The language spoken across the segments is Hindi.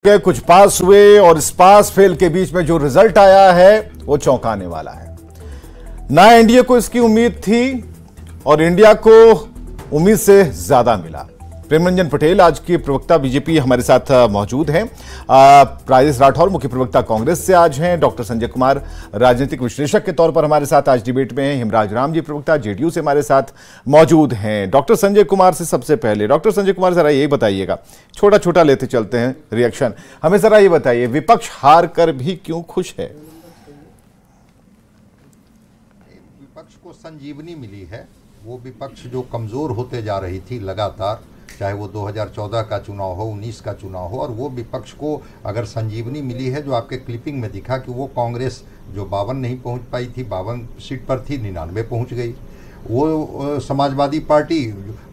के कुछ पास हुए और इस पास फेल के बीच में जो रिजल्ट आया है वो चौंकाने वाला है। ना एनडीए को इसकी उम्मीद थी और इंडिया को उम्मीद से ज्यादा मिला। प्रेमरंजन पटेल आज के प्रवक्ता बीजेपी हमारे साथ मौजूद हैं। राजेश राठौर मुख्य प्रवक्ता कांग्रेस से आज हैं। डॉक्टर संजय कुमार राजनीतिक विश्लेषक के तौर पर हमारे साथ आज डिबेट में हैं। हिमराज राम जी प्रवक्ता जेडीयू से हमारे साथ मौजूद हैं। डॉक्टर संजय कुमार से सबसे पहले, डॉक्टर संजय कुमार जरा ये बताइएगा, छोटा छोटा लेते चलते हैं रिएक्शन, हमें जरा ये बताइए, विपक्ष हार कर भी क्यों खुश है? विपक्ष को संजीवनी मिली है। वो विपक्ष जो कमजोर होते जा रही थी लगातार, चाहे वो 2014 का चुनाव हो, 19 का चुनाव हो, और वो विपक्ष को अगर संजीवनी मिली है, जो आपके क्लिपिंग में दिखा कि वो कांग्रेस जो 52 नहीं पहुंच पाई थी, 52 सीट पर थी, 99 पहुंच गई। वो समाजवादी पार्टी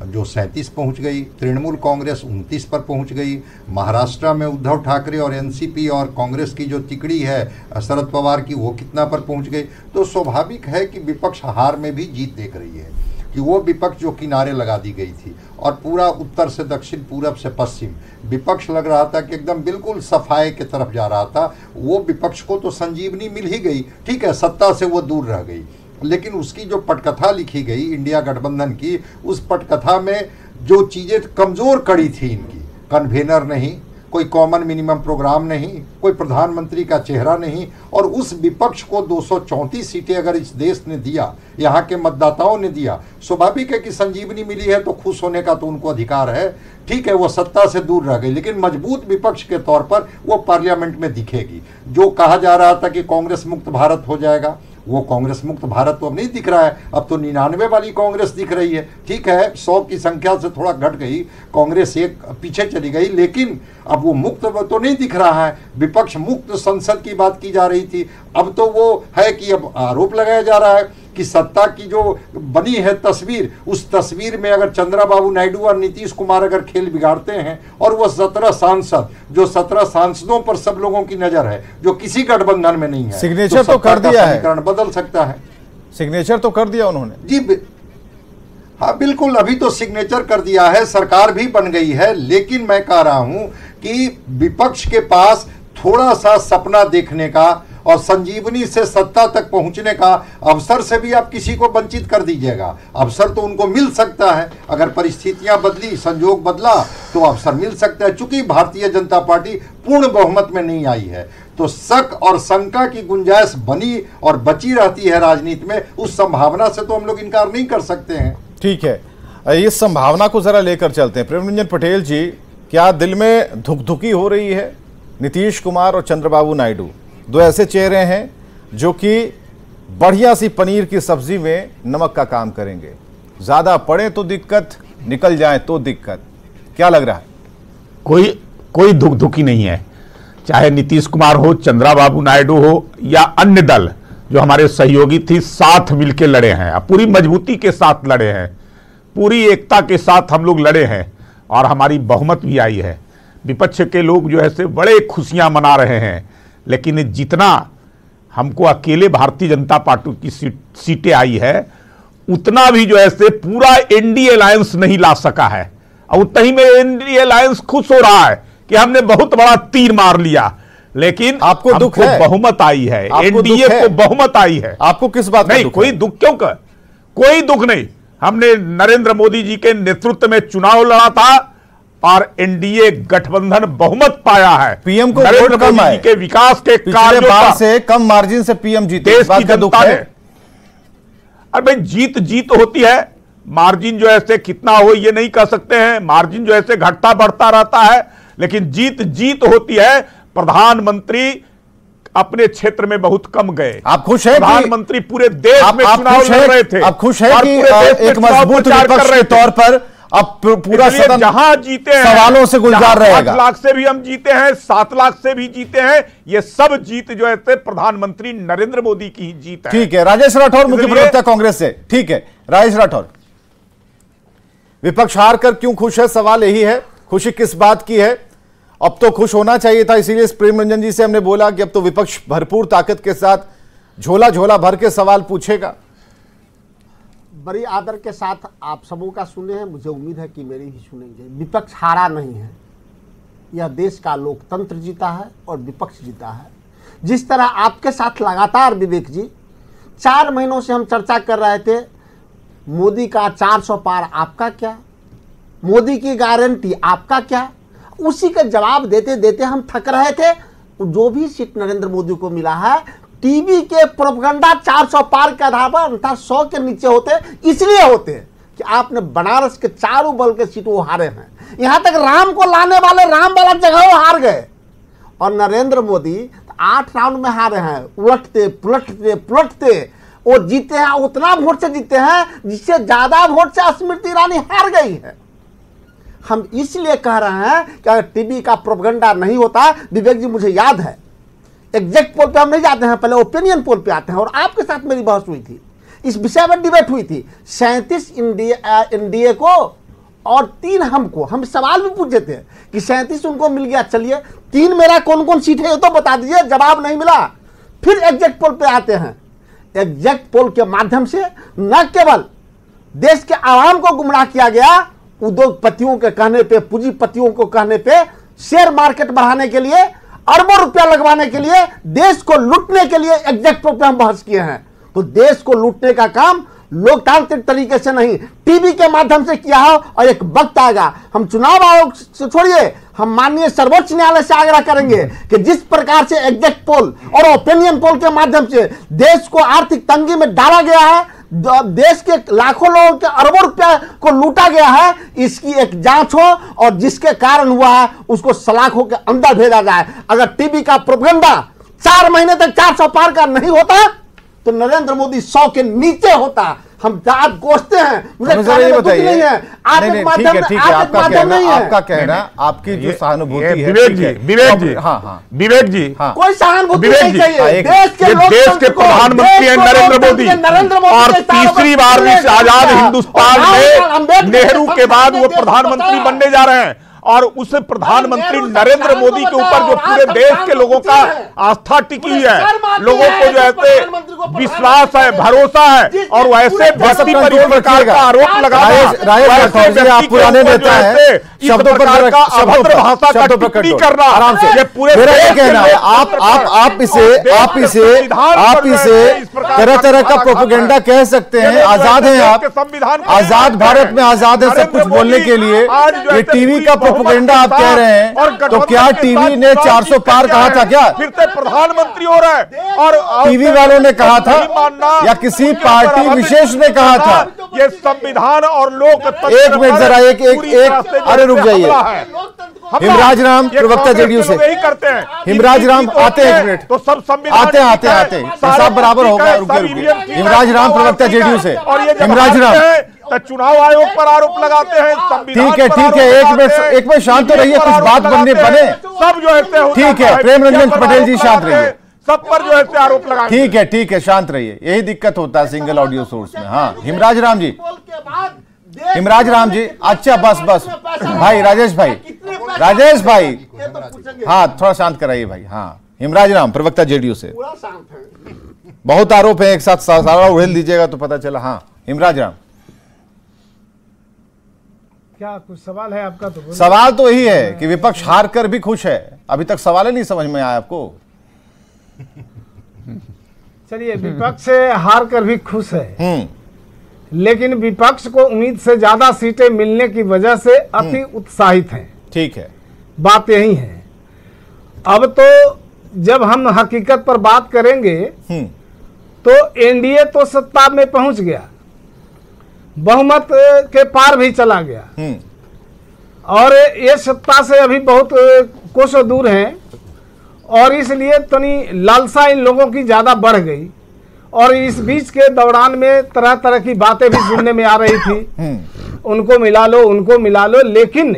जो 37 पहुंच गई, तृणमूल कांग्रेस 29 पर पहुंच गई। महाराष्ट्र में उद्धव ठाकरे और एनसीपी और कांग्रेस की जो तिकड़ी है शरद पवार की, वो कितना पर पहुंच गई। तो स्वाभाविक है कि विपक्ष हार में भी जीत देख रही है कि वो विपक्ष जो किनारे लगा दी गई थी और पूरा उत्तर से दक्षिण, पूरब से पश्चिम विपक्ष लग रहा था कि एकदम बिल्कुल सफाई की तरफ जा रहा था, वो विपक्ष को तो संजीवनी मिल ही गई। ठीक है, सत्ता से वो दूर रह गई, लेकिन उसकी जो पटकथा लिखी गई इंडिया गठबंधन की, उस पटकथा में जो चीज़ें कमज़ोर कड़ी थी इनकी, कन्वेनर नहीं, कोई कॉमन मिनिमम प्रोग्राम नहीं, कोई प्रधानमंत्री का चेहरा नहीं, और उस विपक्ष को 234 सीटें अगर इस देश ने दिया, यहाँ के मतदाताओं ने दिया, स्वाभाविक है कि संजीवनी मिली है तो खुश होने का तो उनको अधिकार है। ठीक है, वो सत्ता से दूर रह गई, लेकिन मजबूत विपक्ष के तौर पर वो पार्लियामेंट में दिखेगी। जो कहा जा रहा था कि कांग्रेस मुक्त भारत हो जाएगा, वो कांग्रेस मुक्त भारत तो अब नहीं दिख रहा है, अब तो 99 वाली कांग्रेस दिख रही है। ठीक है, 100 की संख्या से थोड़ा घट गई, कांग्रेस एक पीछे चली गई, लेकिन अब वो मुक्त तो नहीं दिख रहा है। विपक्ष मुक्त संसद की बात की जा रही थी, अब तो वो है कि अब आरोप लगाया जा रहा है कि सत्ता की जो बनी है तस्वीर, उस तस्वीर में अगर चंद्रबाबू नायडू और नीतीश कुमार अगर खेल बिगाड़ते हैं, और वो 17 सांसद, जो 17 सांसदों पर सब लोगों की नजर है, जो किसी गठबंधन में नहीं है, सिग्नेचर तो कर दिया है, समीकरण बदल सकता है। सिग्नेचर तो कर दिया उन्होंने जी, हाँ बिल्कुल, अभी तो सिग्नेचर कर दिया है, सरकार भी बन गई है, लेकिन मैं कह रहा हूं कि विपक्ष के पास थोड़ा सा सपना देखने का और संजीवनी से सत्ता तक पहुंचने का अवसर से भी आप किसी को वंचित कर दीजिएगा। अवसर तो उनको मिल सकता है, अगर परिस्थितियां बदली, संजोग बदला तो अवसर मिल सकता है। चूंकि भारतीय जनता पार्टी पूर्ण बहुमत में नहीं आई है, तो शक और शंका की गुंजाइश बनी और बची रहती है राजनीति में। उस संभावना से तो हम लोग इनकार नहीं कर सकते हैं। ठीक है, इस संभावना को जरा लेकर चलते हैं। प्रेमरंजन पटेल जी, क्या दिल में धुकधुकी हो रही है? नीतीश कुमार और चंद्रबाबू नायडू दो ऐसे चेहरे हैं जो कि बढ़िया सी पनीर की सब्जी में नमक का काम करेंगे। ज्यादा पड़े तो दिक्कत, निकल जाए तो दिक्कत। क्या लग रहा है? कोई धुकधुकी नहीं है, चाहे नीतीश कुमार हो, चंद्रबाबू नायडू हो या अन्य दल जो हमारे सहयोगी थी, साथ मिलकर लड़े हैं, पूरी मजबूती के साथ लड़े हैं, पूरी एकता के साथ हम लोग लड़े हैं और हमारी बहुमत भी आई है। विपक्ष के लोग जो है से बड़े खुशियां मना रहे हैं, लेकिन जितना हमको अकेले भारतीय जनता पार्टी की सीटें आई है, उतना भी जो है से पूरा एनडीए अलायंस नहीं ला सका है। और उतना ही में एनडीए अलायंस खुश हो रहा है कि हमने बहुत बड़ा तीर मार लिया, लेकिन आपको दुख है? बहुमत आई है, एनडीए को बहुमत आई है। आपको किस बात का नहीं? दुख कोई है? दुख क्यों का? कोई दुख नहीं। हमने नरेंद्र मोदी जी के नेतृत्व में चुनाव लड़ा था और एनडीए गठबंधन बहुमत पाया है। पीएम को नरेंद्र वोट कम मोदी आए, जी के विकास के कार्यों बार से कम मार्जिन से पीएम जीते, देश इस बात की का दुख जनता है? ने। अरे भाई, जीत होती है, मार्जिन जो ऐसे कितना हो ये नहीं कह सकते हैं, मार्जिन जो ऐसे घटता बढ़ता रहता है, लेकिन जीत होती है। प्रधानमंत्री अपने क्षेत्र में बहुत कम गए। आप खुश हैं? प्रधानमंत्री पूरे देश में चुनाव लड़ रहे थे। आप खुश हैं कि एक मजबूत विपक्ष के तौर पर अब पूरा सदन जहां जीते हैं, सवालों से गुलजार रहेगा? 8 लाख से भी हम जीते हैं, 7 लाख से भी जीते हैं, ये सब जीत जो है प्रधानमंत्री नरेंद्र मोदी की ही जीत है। ठीक है, राजेश राठौर मुख्य प्रवक्ता कांग्रेस से। ठीक है, राजेश राठौर, विपक्ष हार कर क्यों खुश है? सवाल यही है, खुशी किस बात की है? अब तो खुश होना चाहिए था, इसीलिए प्रेमरंजन जी से हमने बोला कि अब तो विपक्ष भरपूर ताकत के साथ झोला झोला भर के सवाल पूछेगा। बड़ी आदर के साथ आप सबों का सुने हैं, मुझे उम्मीद है कि मेरी भी सुनेंगे। विपक्ष हारा नहीं है, यह देश का लोकतंत्र जीता है और विपक्ष जीता है। जिस तरह आपके साथ लगातार विवेक जी 4 महीनों से हम चर्चा कर रहे थे, मोदी का 400 पार आपका क्या, मोदी की गारंटी आपका क्या, उसी का जवाब देते देते हम थक रहे थे। जो भी सीट नरेंद्र मोदी को मिला है, टीवी के प्रोपगंडा 400 पार के आधार पर अन्यथा 100 के नीचे होते, इसलिए होते कि आपने बनारस के चारों बल के सीट वो हारे हैं। यहां तक राम को लाने वाले राम वाला जगह वो हार गए, और नरेंद्र मोदी 8 राउंड में हारे हैं। उलटते पुलटते पुलटते वो जीते हैं, उतना वोट से जीते हैं जिससे ज्यादा वोट से स्मृति ईरानी हार गई है। हम इसलिए कह रहे हैं कि अगर टीवी का प्रोपगंडा नहीं होता, विवेक जी मुझे याद है एग्जैक्ट पोल पे हम नहीं जाते हैं, पहले ओपिनियन पोल पे आते हैं, और आपके साथ मेरी बहस हुई थी, इस विषय पर डिबेट हुई थी। 37 एनडीए को और 3 हमको, हम सवाल भी पूछे थे कि 37 उनको मिल गया, चलिए 3 मेरा कौन कौन सीट है ये तो बता दीजिए, जवाब नहीं मिला। फिर एग्जैक्ट पोल पे आते हैं, एग्जैक्ट पोल के माध्यम से न केवल देश के आवाम को गुमराह किया गया, उद्योगपतियों के कहने पे, पूंजीपतियों को कहने पे, शेयर मार्केट बढ़ाने के लिए, अरबों रुपया लगवाने के लिए, देश को लूटने के लिए एग्जैक्ट पोल पे हम बहस किए हैं। तो देश को लूटने का काम लोकतांत्रिक तरीके से नहीं, टीवी के माध्यम से किया हो। और एक वक्त आएगा, हम चुनाव आयोग से छोड़िए, हम माननीय सर्वोच्च न्यायालय से आग्रह करेंगे कि जिस प्रकार से एग्जैक्ट पोल और ओपिनियन पोल के माध्यम से देश को आर्थिक तंगी में डाला गया है, देश के लाखों लोगों के अरबों रुपया को लूटा गया है, इसकी एक जांच हो और जिसके कारण हुआ है उसको सलाखों के अंदर भेजा जाए। अगर टीवी का प्रोपगंडा 4 महीने तक 400 पार का नहीं होता तो नरेंद्र मोदी 100 के नीचे होता। हम आप कोसते हैं, मुझे ये बताइए, नहीं है, आप एक माध्यम ठीक है, आपका कहना, आपकी जो सहानुभूति है, विवेक जी, हाँ विवेक जी, कोई सहानुभूति नहीं चाहिए। देश के प्रधानमंत्री हैं नरेंद्र मोदी, और तीसरी बार भी आजाद हिंदुस्तान में नेहरू के बाद वो प्रधानमंत्री बनने जा रहे हैं, और उस प्रधानमंत्री नरेंद्र मोदी के ऊपर जो पूरे देश के लोगों का आस्था टिकी है, लोगों को जो ऐसे विश्वास है, भरोसा है, और वैसे व्यक्ति पर इस प्रकार का आरोप लगाना, आप पुराने नेता हैं, शब्दों पर अभद्र भाषा का टिप्पणी करना, आराम से, ये पूरे कहना है आप इसे तरह तरह का प्रोपेगेंडा कह सकते हैं, आजाद हैं आप, आजाद भारत में आजाद है सब कुछ बोलने के लिए। ये टीवी का प्रोपेगेंडा आप कह रहे हैं, तो क्या टीवी ने 400 पार कहा था क्या? फिर से प्रधानमंत्री हो रहा है, और टीवी वालों ने कहा था या किसी पार्टी विशेष ने कहा था? ये संविधान और लोकतंत्र, एक मिनट जरा, एक अरे रुक जाइए, हिमराज राम प्रवक्ता जेडीयू से, हिमराज राम आते हैं, एक मिनट, तो सब संविधान आते सब बराबर होगा, रुकिए, हिमराज राम प्रवक्ता जेडीयू से, हिमराज राम तो चुनाव आयोग पर आरोप लगाते हैं, संविधान ठीक है, एक मिनट शांत तो रहिए, कुछ बात बने सब जो है, ठीक है, प्रेम रंजन पटेल जी शांत रहिए, सब पर जो है आरोप लगा, ठीक है, शांत रहिए, यही दिक्कत होता है सिंगल ऑडियो सोर्स में। हाँ हिमराज राम जी, अच्छा बस भाई, राजेश भाई, हाँ थोड़ा शांत कराइए भाई। हाँ हिमराज राम प्रवक्ता जेडीयू से, बहुत आरोप है एक साथ, सारा उड़ेल दीजिएगा तो पता चला। हाँ हिमराज राम, क्या कुछ सवाल है आपका? तो सवाल तो यही है कि विपक्ष हार कर भी खुश है, अभी तक सवाल ही नहीं समझ में आया आपको। चलिए, विपक्ष हार कर भी खुश है, लेकिन विपक्ष को उम्मीद से ज्यादा सीटें मिलने की वजह से अति उत्साहित हैं। ठीक है, बात यही है। अब तो जब हम हकीकत पर बात करेंगे तो एनडीए तो सत्ता में पहुंच गया, बहुमत के पार भी चला गया, और ये सत्ता से अभी बहुत कोसों दूर हैं, और इसलिए तनी लालसा इन लोगों की ज्यादा बढ़ गई। और इस बीच के दौरान में तरह तरह की बातें भी सुनने में आ रही थी, उनको मिला लो, लेकिन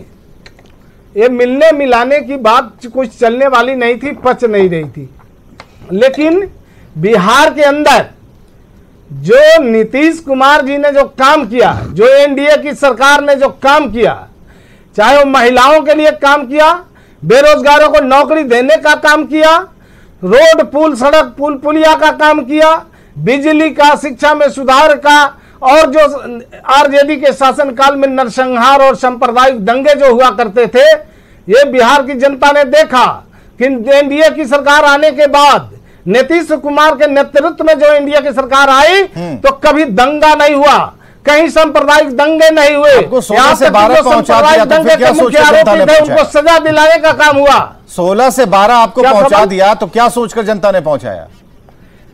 ये मिलने मिलाने की बात कुछ चलने वाली नहीं थी, पच नहीं रही थी। लेकिन बिहार के अंदर जो नीतीश कुमार जी ने जो काम किया, जो एनडीए की सरकार ने जो काम किया, चाहे वो महिलाओं के लिए काम किया, बेरोजगारों को नौकरी देने का काम किया, रोड पुल सड़क पुल पुलिया का काम किया, बिजली का, शिक्षा में सुधार का, और जो आरजेडी के शासनकाल में नरसंहार और सांप्रदायिक दंगे जो हुआ करते थे, ये बिहार की जनता ने देखा कि एनडीए की सरकार आने के बाद नीतीश कुमार के नेतृत्व में जो एनडीए की सरकार आई तो कभी दंगा नहीं हुआ, कहीं सांप्रदायिक दंगे नहीं हुए। यहाँ से 12 पहुंचा दिया तो फिर क्या सोचकर जनता ने पहुंचाया? उनको सजा दिलाने का काम हुआ। 16 से 12 आपको पहुंचा दिया तो क्या सोचकर जनता ने पहुंचाया?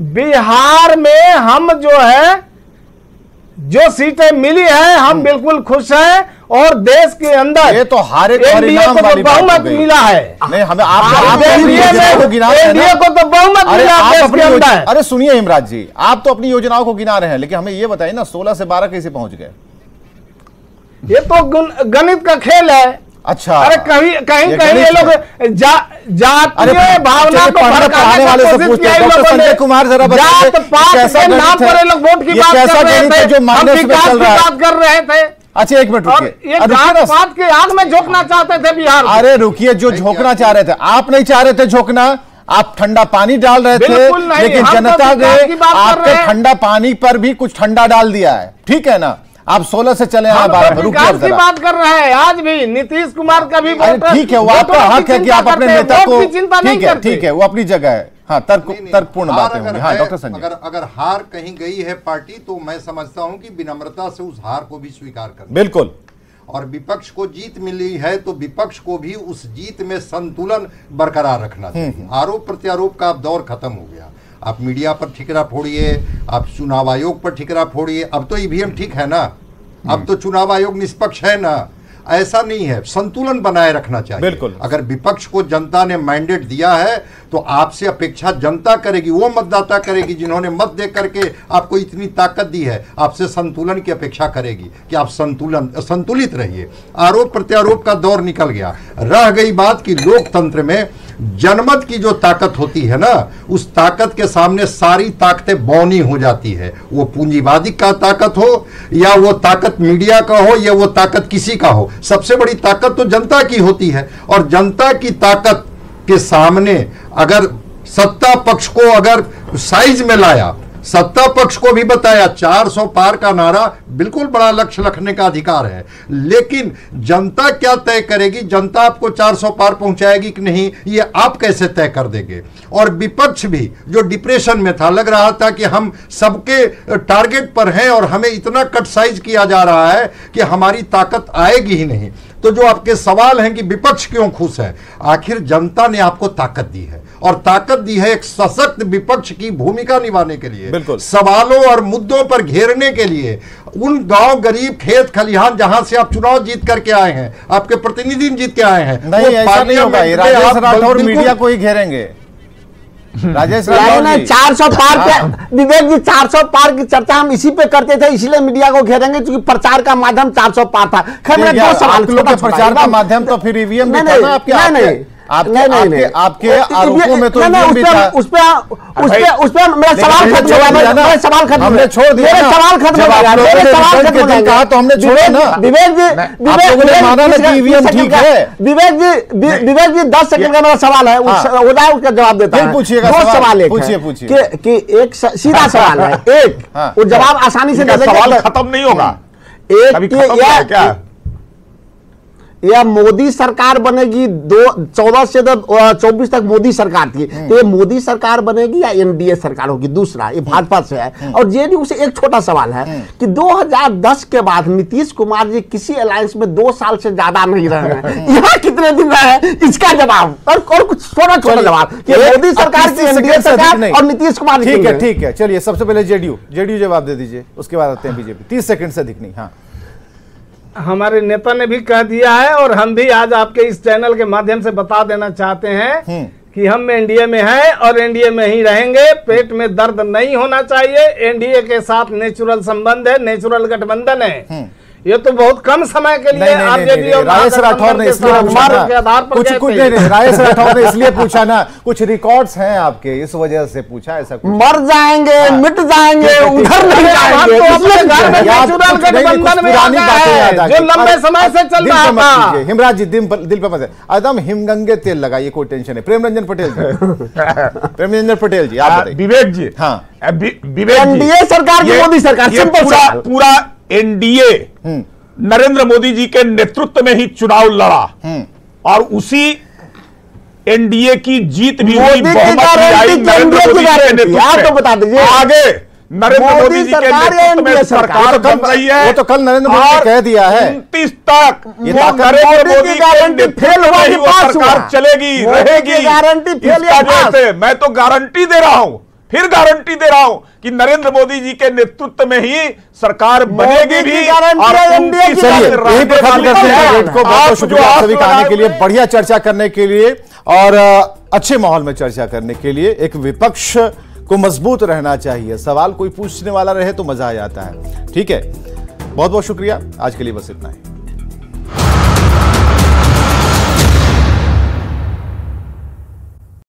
बिहार में हम जो है जो सीटें मिली हैं हम बिल्कुल खुश हैं, और देश के अंदर ये तो हारे परिणाम वाली बात हो बहुमत गई। मिला है। नहीं, हमें एनडीए को तो बहुमत मिला देश के अंदर। अरे सुनिए हिमराज जी, आप तो अपनी योजनाओं को गिना रहे हैं, लेकिन हमें ये बताइए ना 16 से 12 कैसे पहुंच गए? ये तो गणित का खेल है। अच्छा, अरे कहीं ये लोग जातीय भावना को पढ़ाने वाले से पूछते हैं। डॉक्टर संजय कुमार जरा बताइए कैसा नाम पर ये लोग वोट की बात कर रहे थे, जो माइनस में चल रहा है, बात कर रहे थे। अच्छा एक मिनट रुकिए, ये जात-पात के आग में झोंकना चाहते थे बिहार। अरे रुकिए, जो झोंकना चाह रहे थे आप नहीं चाह रहे थे झोंकना, आप ठंडा पानी डाल रहे थे, लेकिन जनता ने आपके ठंडा पानी पर भी कुछ ठंडा डाल दिया है। ठीक है ना, आप 16 से चले हैं 12 में। विकास की बात कर रहे हैं। आज भी नीतीश कुमार का भी ठीक है, वो आपका हक है कि आप अपने नेता को, ठीक है, वो अपनी जगह है। हाँ, तर्कपूर्ण बातें होंगी। हाँ डॉक्टर संजय, अगर हार कहीं गई है पार्टी तो मैं समझता हूं कि विनम्रता से उस हार को भी स्वीकार कर, बिल्कुल, और विपक्ष को जीत मिली है तो विपक्ष को भी उस जीत में संतुलन बरकरार रखना चाहिए। आरोप प्रत्यारोप का अब दौर खत्म हो गया। आप मीडिया पर ठिकरा फोड़िए, आप चुनाव आयोग पर ठिकरा फोड़िए, अब तो ईवीएम ठीक है ना, अब तो चुनाव आयोग निष्पक्ष है ना, ऐसा नहीं है। संतुलन बनाए रखना चाहिए। बिल्कुल। अगर विपक्ष को जनता ने मैंडेट दिया है तो आपसे अपेक्षा जनता करेगी, वो मतदाता करेगी जिन्होंने मत दे करके आपको इतनी ताकत दी है, आपसे संतुलन की अपेक्षा करेगी कि आप संतुलित रहिए। आरोप प्रत्यारोप का दौर निकल गया, रह गई बात कि लोकतंत्र में जनमत की जो ताकत होती है ना, उस ताकत के सामने सारी ताकतें बौनी हो जाती है। वो पूंजीवादी का ताकत हो या वो ताकत मीडिया का हो या वो ताकत किसी का हो, सबसे बड़ी ताकत तो जनता की होती है। और जनता की ताकत के सामने अगर सत्ता पक्ष को अगर साइज में लाया, सत्ता पक्ष को भी बताया 400 पार का नारा बिल्कुल बड़ा लक्ष्य रखने का अधिकार है, लेकिन जनता क्या तय करेगी, जनता आपको 400 पार पहुंचाएगी कि नहीं, ये आप कैसे तय कर देंगे। और विपक्ष भी जो डिप्रेशन में था, लग रहा था कि हम सबके टारगेट पर हैं और हमें इतना कट साइज किया जा रहा है कि हमारी ताकत आएगी ही नहीं। तो जो आपके सवाल हैं कि विपक्ष क्यों खुश है, आखिर जनता ने आपको ताकत दी है, और ताकत दी है एक सशक्त विपक्ष की भूमिका निभाने के लिए, सवालों और मुद्दों पर घेरने के लिए। उन गांव गरीब खेत खलिहान जहां से आप चुनाव जीत करके आए हैं, आपके प्रतिनिधि जीत के आए हैं, नहीं ऐसा नहीं होगा। राजेश राठौर मीडिया को ही घेरेंगे। राजेश राठौर 400 पार पे, विवेक जी 400 पार की चर्चा हम इसी पे करते थे, इसलिए मीडिया को घेरेंगे क्योंकि प्रचार का माध्यम 400 पार था। खैर मैं दो सवाल, प्रचार का माध्यम तो फिर ईवीएम भी था ना आपके आपके आरोपों में तो उस पे मेरा सवाल खत्म हो गया। मेरा सवाल खत्म, हमने छोड़ दिया, मेरा सवाल खत्म हो गया, मेरे सवाल खत्म हो गया तो हमने छोड़ा ना। विवेक जी 10 सेकंड का मेरा सवाल है, उसका जवाब देता है। पूछिएगा सवाल पूछिए कि एक सीधा सवाल है, एक वो जवाब आसानी से सवाल खत्म नहीं होगा। एक या मोदी सरकार बनेगी, 14 से 24 तक मोदी सरकार थी, तो ये मोदी सरकार बनेगी या एनडीए सरकार होगी? दूसरा, ये भाजपा से है। और जेडीयू से एक छोटा सवाल है कि 2010 के बाद नीतीश कुमार जी किसी अलायंस में 2 साल से ज्यादा नहीं रहे हैं, यहाँ कितने दिन रहे हैं, इसका जवाब। और कुछ छोटा छोटा जवाब कि मोदी सरकार की, एनडीए सरकार और नीतीश कुमार। ठीक है, चलिए सबसे पहले जेडीयू जवाब दे दीजिए, उसके बाद आते हैं बीजेपी। 30 सेकंड से अधिक नहीं। हाँ, हमारे नेता ने भी कह दिया है और हम भी आज आपके इस चैनल के माध्यम से बता देना चाहते हैं कि हम एनडीए में हैं और एनडीए में ही रहेंगे। पेट में दर्द नहीं होना चाहिए। एनडीए के साथ नेचुरल संबंध है, नेचुरल गठबंधन है। ये तो बहुत कम समय के लिए आरजेडी और राजेश राठौर ने इसलिए पूछा ना, कुछ रिकॉर्ड्स हैं आपके, इस वजह से पूछा। ऐसा मर जाएंगे, मिट जाएंगे, उधर नहीं जाएंगे, जो लंबे समय से चल रहा था। हिमराज जी दिल पे मत, एकदम हिमगंगे तेल लगाइए, कोई टेंशन है। प्रेमरंजन पटेल जी आप विवेक जी। हाँ, एनडीए सरकार की मोदी सरकार, पूरा एनडीए नरेंद्र मोदी जी के नेतृत्व में ही चुनाव लड़ा। और उसी एनडीए की जीत भी हुई, मोदी की बहुमत भी आई गारंटी नरेंद्र की मोदी जी के गारंटी, नेतृत्व आप में। तो बता दीजिए। आगे नरेंद्र मोदी मोदी जी के सरकार या नेतृत्व में एनडीए सरकार सरकार? बन रही है। वो तो कल नरेंद्र मोदी ने और कह दिया है। 29 तक ये वो ताकत नरेंद्र मोदी मोदी की के गारंटी नेतृत्व फेल हुआ में ही कि वो पास सरकार हुआ? चलेगी, मोदी की रहेगी। गारंटी फेल इस या वजह पास? से मैं तो गारंटी दे रहा हूं, फिर गारंटी दे रहा हूं कि नरेंद्र मोदी जी के नेतृत्व में ही सरकार बनेगी की भी। गारंटी और है, एनडीए की चलिए गारंटी। यहीं पर खत्म करते हैं डिबेट को। बहुत बहुत शुक्रिया आप सभी का आने के लिए, बढ़िया चर्चा करने के लिए और अच्छे माहौल में चर्चा करने के लिए। एक विपक्ष को मजबूत रहना चाहिए, सवाल कोई पूछने वाला रहे तो मजा आ जाता है। ठीक है, बहुत बहुत शुक्रिया, आज के लिए बस इतना ही।